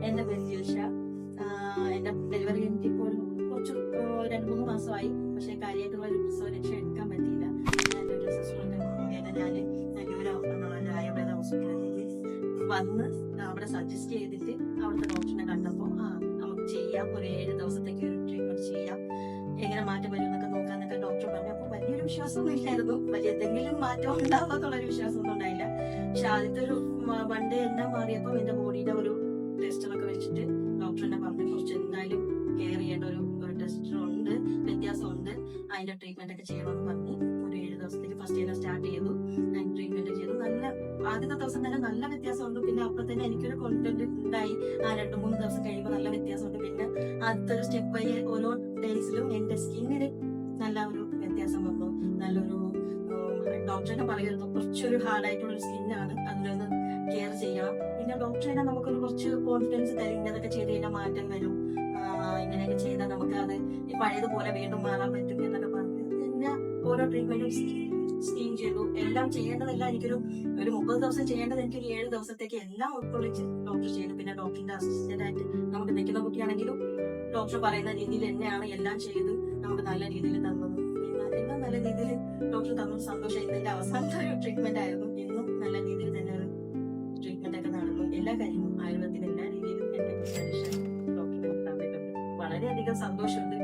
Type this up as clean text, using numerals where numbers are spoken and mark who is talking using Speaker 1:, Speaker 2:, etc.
Speaker 1: എന്റെ പേര് ജിൽഷ. എന്റെ ഡെലിവറി കഴിഞ്ഞിട്ട് ഇപ്പോൾ കുറച്ച് 2-3 മാസമായി. പക്ഷെ കാര്യമായിട്ടുള്ള ഒരു പ്രസവരക്ഷ എടുക്കാൻ പറ്റിയില്ല. എൻ്റെ ഒരു സിസ്റ്ററിന്റെ മുഖേന ഞാൻ ആയുർവേദ ഹോസ്പിറ്റലിലേക്ക് വന്ന് അവിടെ സജസ്റ്റ് ചെയ്തിട്ട് അവിടുത്തെ ഡോക്ടറിനെ കണ്ടപ്പോൾ നമുക്ക് ചെയ്യാം, ഒരു 7 ദിവസത്തേക്ക് ഒരു ട്രീറ്റ്മെന്റ് ചെയ്യാം, എങ്ങനെ മാറ്റം വരും എന്നൊക്കെ നോക്കാന്നൊക്കെ ഡോക്ടർ പറഞ്ഞു. അപ്പൊ വലിയൊരു വിശ്വാസമൊന്നും ഇല്ലായിരുന്നു, വലിയ എന്തെങ്കിലും മാറ്റം ഉണ്ടാവുമെന്നുള്ളൊരു വിശ്വാസമൊന്നും ഉണ്ടായില്ല. പക്ഷെ ആദ്യത്തെ ഒരു 1 ഡേ എല്ലാം മാറിയപ്പോൾ എന്റെ ബോഡിയുടെ ഒരു ടെസ്റ്ററൊക്കെ വെച്ചിട്ട് ഡോക്ടർ എന്നെ പറഞ്ഞു, കുറച്ച് എന്തായാലും കെയർ ചെയ്യേണ്ട ഒരു ടെസ്റ്റർ ഉണ്ട്, വ്യത്യാസമുണ്ട്, അതിന്റെ ട്രീറ്റ്മെന്റ് ഒക്കെ ചെയ്യണമെന്ന് പറഞ്ഞ് ഒരു 7 ദിവസത്തേക്ക് ഫസ്റ്റ് ഡേ സ്റ്റാർട്ട് ചെയ്തു. ട്രീറ്റ്മെന്റ് ചെയ്തു. നല്ല ആദ്യത്തെ ദിവസം തന്നെ നല്ല വ്യത്യാസമുണ്ട്. പിന്നെ അപ്പൊ തന്നെ എനിക്കൊരു കോൺഫിഡന്റ് ഉണ്ടായി. 2-3 ദിവസം കഴിയുമ്പോൾ നല്ല വ്യത്യാസമുണ്ട്. പിന്നെ അടുത്തൊരു സ്റ്റെപ്പ് ബൈ ഓരോ ഡേയ്സിലും എന്റെ സ്കിന്നിന് നല്ല ഒരു വ്യത്യാസം വന്നു. നല്ലൊരു ഡോക്ടറിനെ പറയുന്നു, കുറച്ചൊരു ഹാർഡായിട്ടുള്ള ഒരു സ്കിന്നാണ്, അതിലൊന്ന് കെയർ ചെയ്യണം. പിന്നെ ഡോക്ടറിനെ നമുക്കൊരു കുറച്ച് കോൺഫിഡൻസ് തരും, ഇങ്ങനതൊക്കെ ചെയ്ത് കഴിഞ്ഞാൽ മാറ്റം വരും, ഇങ്ങനെയൊക്കെ ചെയ്താൽ നമുക്ക് അത് ഈ പഴയതുപോലെ വീണ്ടും മാറാൻ പറ്റും എന്നൊക്കെ പറഞ്ഞു. പിന്നെ ഓരോ ട്രീറ്റ്മെന്റും സ്റ്റീം ചെയ്തു. എല്ലാം ചെയ്യേണ്ടതെല്ലാം എനിക്കൊരു 30 ദിവസം ചെയ്യേണ്ടത് എനിക്കൊരു 7 ദിവസത്തേക്ക് എല്ലാം ഉൾക്കൊള്ളിച്ച് ഡോക്ടർ ചെയ്തു. പിന്നെ ഡോക്ടറിന്റെ അസിസ്റ്റന്റ് ആയിട്ട് നമുക്ക് നിൽക്കുന്ന കുട്ടിയാണെങ്കിലും ഡോക്ടർ പറയുന്ന രീതിയിൽ തന്നെയാണ് എല്ലാം ചെയ്ത് നമുക്ക് നല്ല രീതിയിൽ തന്നത്. പിന്നെ എല്ലാം നല്ല രീതിയിൽ ഡോക്ടർ തന്നത് സന്തോഷം. ഇതിന്റെ അവസാനത്തെ ഒരു ട്രീറ്റ്മെന്റ് ആയിരുന്നു. ഇന്നും നല്ല രീതിയിൽ തന്നെ ഒരു ട്രീറ്റ്മെന്റ് ഒക്കെ നടന്നു. എല്ലാ കാര്യങ്ങളും ആയുർവേദത്തിന് എല്ലാ രീതിയിലും എന്റെ ഡോക്ടറെ തന്നിട്ടുണ്ട്. വളരെയധികം സന്തോഷമുണ്ട്.